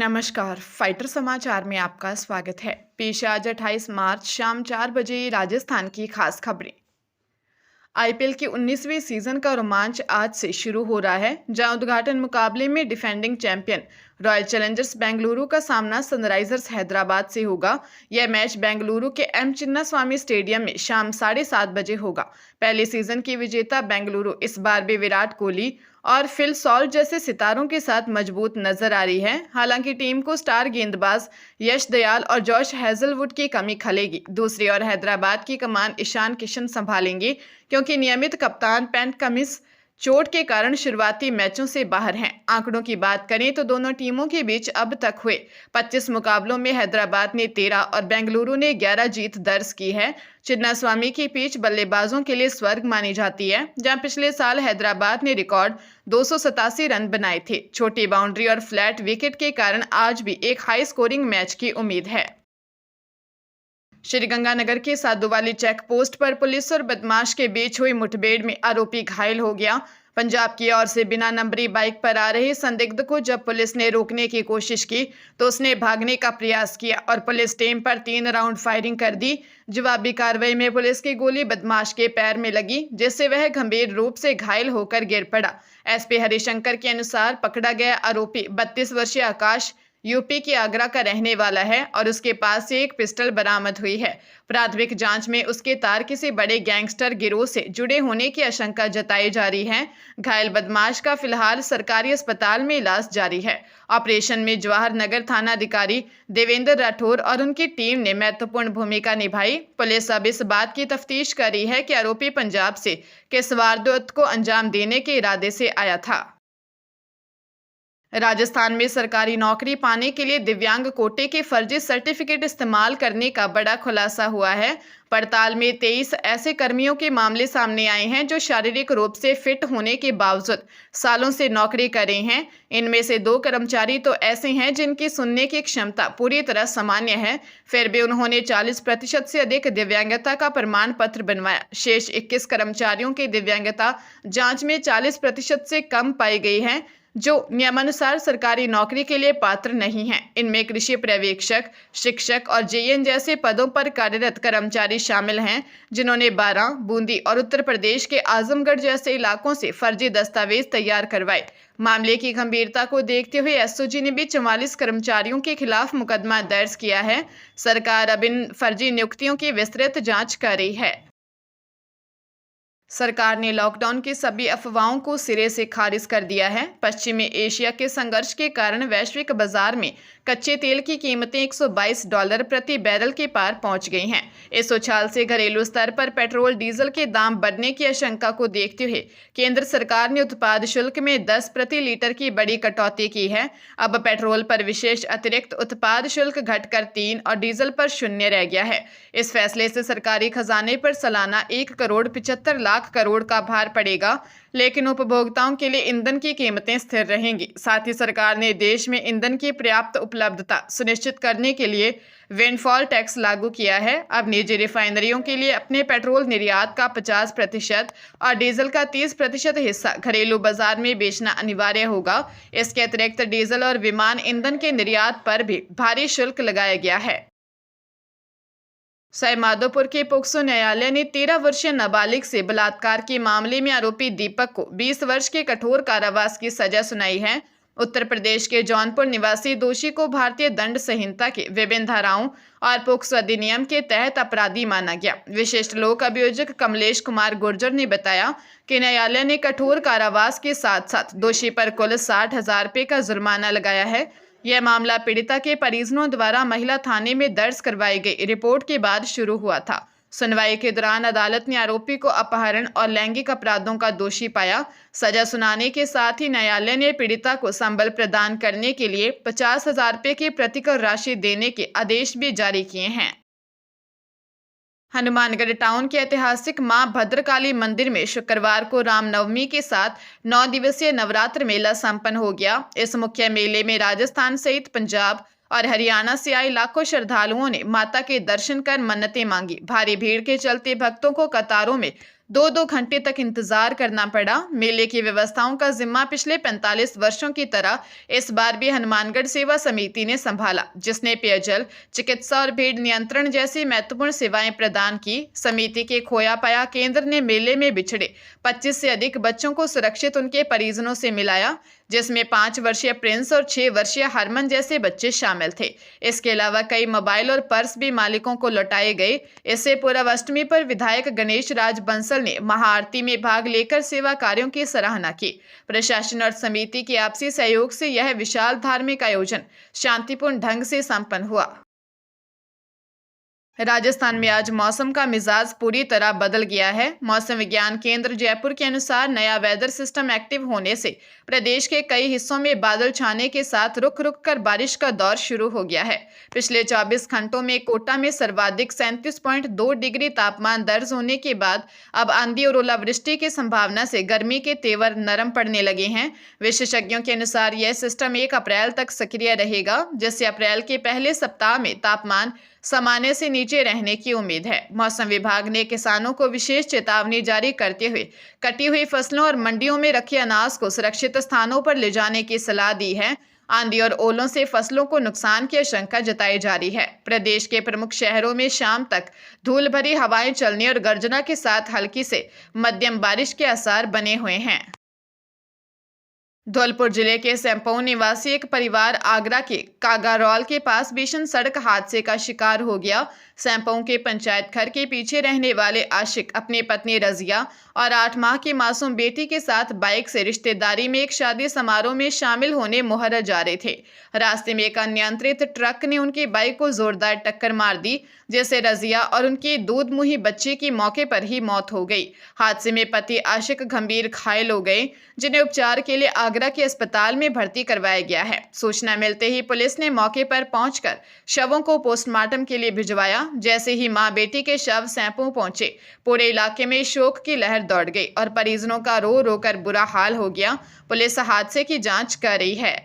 नमस्कार, फाइटर समाचार में आपका स्वागत है। पेश है आज 28 मार्च शाम 4 बजे राजस्थान की खास खबरें। आईपीएल के 19वें सीजन का रोमांच आज से शुरू हो रहा है, जहां उद्घाटन मुकाबले में defending champion royal Challengers Bengaluru का सामना सनराइजर्स हैदराबाद से होगा। यह मैच बेंगलुरु के एम चिन्नास्वामी स्टेडियम में शाम 7:30 बजे होगा। पहले सीजन की विजेता बेंगलुरु इस बार भी विराट कोहली और फिल सॉल्ट जैसे सितारों के साथ मजबूत नजर आ रही है। हालांकि टीम को स्टार गेंदबाज यश दयाल और जॉश हेजलवुड की कमी खलेगी। दूसरी ओर हैदराबाद की कमान ईशान किशन संभालेंगे, क्योंकि नियमित कप्तान पैट कमिंस चोट के कारण शुरुआती मैचों से बाहर हैं। आंकड़ों की बात करें तो दोनों टीमों के बीच अब तक हुए 25 मुकाबलों में हैदराबाद ने 13 और बेंगलुरु ने 11 जीत दर्ज की है। चिन्नास्वामी की पिच बल्लेबाजों के लिए स्वर्ग मानी जाती है, जहां पिछले साल हैदराबाद ने रिकॉर्ड 287 रन बनाए थे। छोटी बाउंड्री और फ्लैट विकेट के कारण आज भी एक हाई स्कोरिंग मैच की उम्मीद है। श्रीगंगानगर के साधुवाली चेक पोस्ट पर पुलिस और बदमाश के बीच हुई मुठभेड़ में आरोपी घायल हो गया। पंजाब की ओर से बिना नंबरी बाइक पर आ रहे संदिग्ध को जब पुलिस ने रोकने की कोशिश की तो उसने भागने का प्रयास किया और पुलिस टीम पर 3 राउंड फायरिंग कर दी। जवाबी कार्रवाई में पुलिस की गोली बदमाश के पैर में लगी, जिससे वह गंभीर रूप से घायल होकर गिर पड़ा। एसपी हरिशंकर के अनुसार पकड़ा गया आरोपी 32 वर्षीय आकाश यूपी के आगरा का रहने वाला है और उसके पास से एक पिस्टल बरामद हुई है। प्राथमिक जांच में उसके तार किसी बड़े गैंगस्टर गिरोह से जुड़े होने की आशंका जताई जा रही है। घायल बदमाश का फिलहाल सरकारी अस्पताल में इलाज जारी है। ऑपरेशन में जवाहर नगर थाना अधिकारी देवेंद्र राठौर और उनकी टीम ने महत्वपूर्ण भूमिका निभाई। पुलिस अब इस बात की तफ्तीश कर रही है कि आरोपी पंजाब से किस वारदात को अंजाम देने के इरादे से आया था। राजस्थान में सरकारी नौकरी पाने के लिए दिव्यांग कोटे के फर्जी सर्टिफिकेट इस्तेमाल करने का बड़ा खुलासा हुआ है। पड़ताल में 23 ऐसे कर्मियों के मामले सामने आए हैं जो शारीरिक रूप से फिट होने के बावजूद सालों से नौकरी कर रहे हैं। इनमें से 2 कर्मचारी तो ऐसे हैं जिनकी सुनने की क्षमता पूरी तरह सामान्य है, फिर भी उन्होंने 40% से अधिक दिव्यांगता का प्रमाण पत्र बनवाया। शेष 21 कर्मचारियों की दिव्यांगता जांच में 40% से कम पाई गई है, जो नियमानुसार सरकारी नौकरी के लिए पात्र नहीं हैं। इनमें कृषि पर्यवेक्षक, शिक्षक और जेएन जैसे पदों पर कार्यरत कर्मचारी शामिल हैं, जिन्होंने 12, बूंदी और उत्तर प्रदेश के आजमगढ़ जैसे इलाकों से फर्जी दस्तावेज तैयार करवाए। मामले की गंभीरता को देखते हुए एसओजी ने भी 44 कर्मचारियों के खिलाफ मुकदमा दर्ज किया है। सरकार अब इन फर्जी नियुक्तियों की विस्तृत जांच कर रही है। सरकार ने लॉकडाउन की सभी अफवाहों को सिरे से खारिज कर दिया है। पश्चिमी एशिया के संघर्ष के कारण वैश्विक बाजार में कच्चे तेल की कीमतें $122 प्रति बैरल के पार पहुंच गई हैं। इस उछाल से घरेलू स्तर पर पेट्रोल डीजल के दाम बढ़ने की आशंका को देखते हुए केंद्र सरकार ने उत्पाद शुल्क में 10 प्रति लीटर की बड़ी कटौती की है। अब पेट्रोल पर विशेष अतिरिक्त उत्पाद शुल्क घटकर 3 और डीजल पर 0 रह गया है। इस फैसले से सरकारी खजाने पर सालाना 1,75,00,000 करोड़ का भार पड़ेगा, लेकिन उपभोक्ताओं के लिए ईंधन की कीमतें स्थिर रहेंगी। साथ ही सरकार ने देश में ईंधन की पर्याप्त उपलब्धता सुनिश्चित करने के लिए विंडफॉल टैक्स लागू किया है। अब निजी रिफाइनरियों के लिए अपने पेट्रोल निर्यात का 50% और डीजल का 30% हिस्सा घरेलू बाजार में बेचना अनिवार्य होगा। इसके अतिरिक्त डीजल और विमान ईंधन के निर्यात पर भी भारी शुल्क लगाया गया है। सवाईमाधोपुर के पोक्सो न्यायालय ने 13 वर्षीय नाबालिग से बलात्कार के मामले में आरोपी दीपक को 20 वर्ष के कठोर कारावास की सजा सुनाई है। उत्तर प्रदेश के जौनपुर निवासी दोषी को भारतीय दंड संहिता के विभिन्न धाराओं और पोक्सो अधिनियम के तहत अपराधी माना गया। विशिष्ट लोक अभियोजक कमलेश कुमार गुर्जर ने बताया कि न्यायालय ने कठोर कारावास के साथ साथ दोषी पर कुल 60,000 रुपये का जुर्माना लगाया है। यह मामला पीड़िता के परिजनों द्वारा महिला थाने में दर्ज करवाई गई रिपोर्ट के बाद शुरू हुआ था। सुनवाई के दौरान अदालत ने आरोपी को अपहरण और लैंगिक अपराधों का दोषी पाया। सजा सुनाने के साथ ही न्यायालय ने पीड़िता को संबल प्रदान करने के लिए 50,000 रुपये की प्रतिकर राशि देने के आदेश भी जारी किए हैं। हनुमानगढ़ टाउन के ऐतिहासिक मां भद्रकाली मंदिर में शुक्रवार को रामनवमी के साथ 9 दिवसीय नवरात्र मेला संपन्न हो गया। इस मुख्य मेले में राजस्थान सहित पंजाब और हरियाणा से आए लाखों श्रद्धालुओं ने माता के दर्शन कर मन्नतें मांगी। भारी भीड़ के चलते भक्तों को कतारों में 2-2 घंटे तक इंतजार करना पड़ा। मेले की व्यवस्थाओं का जिम्मा पिछले 45 वर्षों की तरह इस बार भी हनुमानगढ़ सेवा समिति ने संभाला, जिसने पेयजल, चिकित्सा और भीड़ नियंत्रण जैसी महत्वपूर्ण सेवाएं प्रदान की। समिति के खोया पाया केंद्र ने मेले में बिछड़े 25 से अधिक बच्चों को सुरक्षित उनके परिजनों से मिलाया, जिसमें 5 वर्षीय प्रिंस और 6 वर्षीय हरमन जैसे बच्चे शामिल थे। इसके अलावा कई मोबाइल और पर्स भी मालिकों को लौटाए गए। इससे पूर्व अष्टमी पर विधायक गणेश राज बंसल ने महाआरती में भाग लेकर सेवा कार्यों की सराहना की। प्रशासन और समिति के आपसी सहयोग से यह विशाल धार्मिक आयोजन शांतिपूर्ण ढंग से संपन्न हुआ। राजस्थान में आज मौसम का मिजाज पूरी तरह बदल गया है। मौसम विज्ञान केंद्र जयपुर के अनुसार नया वेदर सिस्टम एक्टिव होने से प्रदेश के कई हिस्सों में बादल छाने के साथ रुक रुक कर बारिश का दौर शुरू हो गया है। पिछले 24 घंटों में कोटा में सर्वाधिक 37.2 डिग्री तापमान दर्ज होने के बाद अब आंधी और ओलावृष्टि की संभावना से गर्मी के तेवर नरम पड़ने लगे हैं। विशेषज्ञों के अनुसार यह सिस्टम 1 अप्रैल तक सक्रिय रहेगा, जिससे अप्रैल के पहले सप्ताह में तापमान सामान्य से नीचे रहने की उम्मीद है। मौसम विभाग ने किसानों को विशेष चेतावनी जारी करते हुए कटी हुई फसलों और मंडियों में रखे अनाज को सुरक्षित स्थानों पर ले जाने की सलाह दी है। आंधी और ओलों से फसलों को नुकसान की आशंका जताई जा रही है। प्रदेश के प्रमुख शहरों में शाम तक धूल भरी हवाएं चलने और गर्जना के साथ हल्की से मध्यम बारिश के आसार बने हुए हैं। धौलपुर जिले के सैंपऊ निवासी एक परिवार आगरा के कागारौल के पास भीषण सड़क हादसे का शिकार हो गया। सैंपऊ के पंचायत घर के पीछे रहने वाले आशिक अपनी पत्नी रजिया और 8 माह की मासूम बेटी के साथ बाइक से रिश्तेदारी में एक शादी समारोह में शामिल होने मोहर्रा जा रहे थे। रास्ते में एक अनियंत्रित ट्रक ने उनकी बाइक को जोरदार टक्कर मार दी, जिससे रजिया और उनकी दूध मुही बच्ची की मौके पर ही मौत हो गई। हादसे में पति आशिक गंभीर घायल हो गए, जिन्हें उपचार के लिए आगरा के अस्पताल में भर्ती करवाया गया है। सूचना मिलते ही पुलिस ने मौके पर पहुंचकर शवों को पोस्टमार्टम के लिए भिजवाया। जैसे ही मां बेटी के शव सैंपऊ पहुंचे, पूरे इलाके में शोक की लहर दौड़ गई और परिजनों का रो रो कर बुरा हाल हो गया। पुलिस हादसे की जांच कर रही है।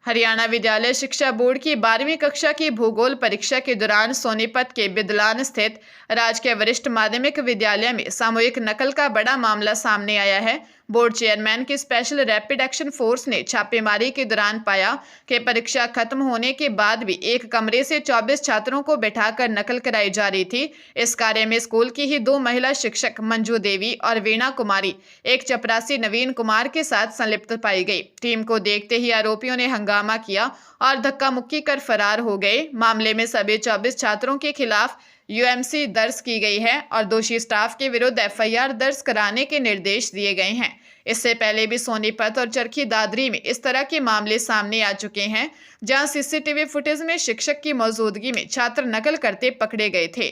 हरियाणा विद्यालय शिक्षा बोर्ड की 12वीं कक्षा की भूगोल परीक्षा के दौरान सोनीपत के बिदलान स्थित राजकीय वरिष्ठ माध्यमिक विद्यालय में सामूहिक नकल का बड़ा मामला सामने आया है। बोर्ड चेयरमैन की स्पेशल रैपिड एक्शन फोर्स ने छापेमारी के दौरान पाया कि परीक्षा खत्म होने के बाद भी एक कमरे से 24 छात्रों को बैठाकर नकल कराई जा रही थी। इस कार्य में स्कूल की ही 2 महिला शिक्षक मंजू देवी और वीणा कुमारी एक चपरासी नवीन कुमार के साथ संलिप्त पाई गई। टीम को देखते ही आरोपियों ने हंगामा किया और धक्का मुक्की कर फरार हो गए। मामले में सभी 24 छात्रों के खिलाफ यूएमसी दर्ज की गई है और दोषी स्टाफ के विरुद्ध एफआईआर दर्ज कराने के निर्देश दिए गए हैं। इससे पहले भी सोनीपत और चरखी दादरी में इस तरह के मामले सामने आ चुके हैं, जहां सीसीटीवी फुटेज में शिक्षक की मौजूदगी में छात्र नकल करते पकड़े गए थे।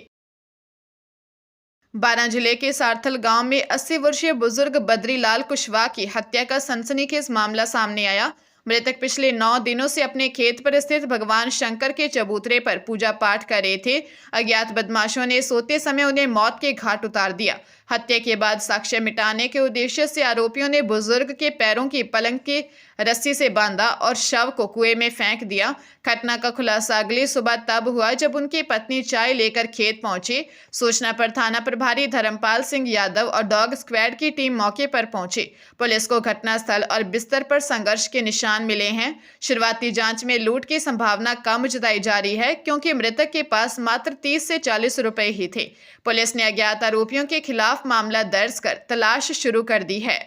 बारां जिले के सारथल गांव में 80 वर्षीय बुजुर्ग बद्रीलाल कुशवाहा की हत्या का सनसनीखेज मामला सामने आया। मृतक पिछले 9 दिनों से अपने खेत पर स्थित भगवान शंकर के चबूतरे पर पूजा पाठ कर रहे थे। अज्ञात बदमाशों ने सोते समय उन्हें मौत के घाट उतार दिया। हत्या के बाद साक्ष्य मिटाने के उद्देश्य से आरोपियों ने बुजुर्ग के पैरों की पलंग की रस्सी से बांधा और शव को कुएं में फेंक दिया। घटना का खुलासा अगली सुबह तब हुआ जब उनकी पत्नी चाय लेकर खेत पहुंची। सूचना पर थाना प्रभारी धर्मपाल सिंह यादव और डॉग स्क्वाड की टीम मौके पर पहुंची। पुलिस को घटनास्थल और बिस्तर पर संघर्ष के निशान मिले हैं। शुरुआती जांच में लूट की संभावना कम जताई जा रही है, क्योंकि मृतक के पास मात्र 30 से 40 रुपए ही थे। पुलिस ने अज्ञात आरोपियों के खिलाफ मामला दर्ज कर तलाश शुरू कर दी है।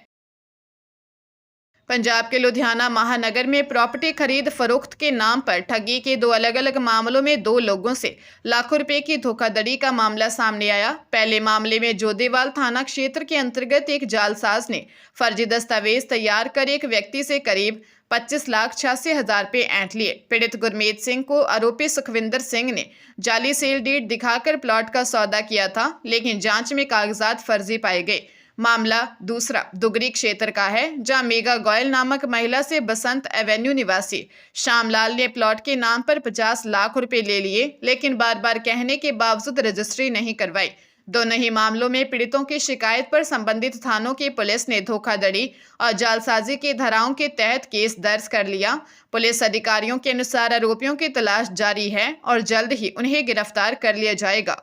पंजाब के लुधियाना महानगर में प्रॉपर्टी खरीद फरोख्त के नाम पर ठगी के 2 अलग अलग मामलों में 2 लोगों से लाखों रुपए की धोखाधड़ी का मामला सामने आया। पहले मामले में जोधेवाल थाना क्षेत्र के अंतर्गत एक जालसाज ने फर्जी दस्तावेज तैयार कर एक व्यक्ति से करीब 25,86,000 रुपए ऐंठ लिए। पीड़ित गुरमीत सिंह को आरोपी सुखविंदर सिंह ने जाली सेल डीड दिखाकर प्लॉट का सौदा किया था, लेकिन जांच में कागजात फर्जी पाए गए। मामला दूसरा दुगरी क्षेत्र का है, जहां मेगा गोयल नामक महिला से बसंत एवेन्यू निवासी श्यामलाल ने प्लॉट के नाम पर 50 लाख रुपए ले लिए, लेकिन बार बार कहने के बावजूद रजिस्ट्री नहीं करवाई। दोनों ही मामलों में पीड़ितों की शिकायत पर संबंधित थानों की पुलिस ने धोखाधड़ी और जालसाजी की धाराओं के तहत केस दर्ज कर लिया। पुलिस अधिकारियों के अनुसार आरोपियों की तलाश जारी है और जल्द ही उन्हें गिरफ्तार कर लिया जाएगा।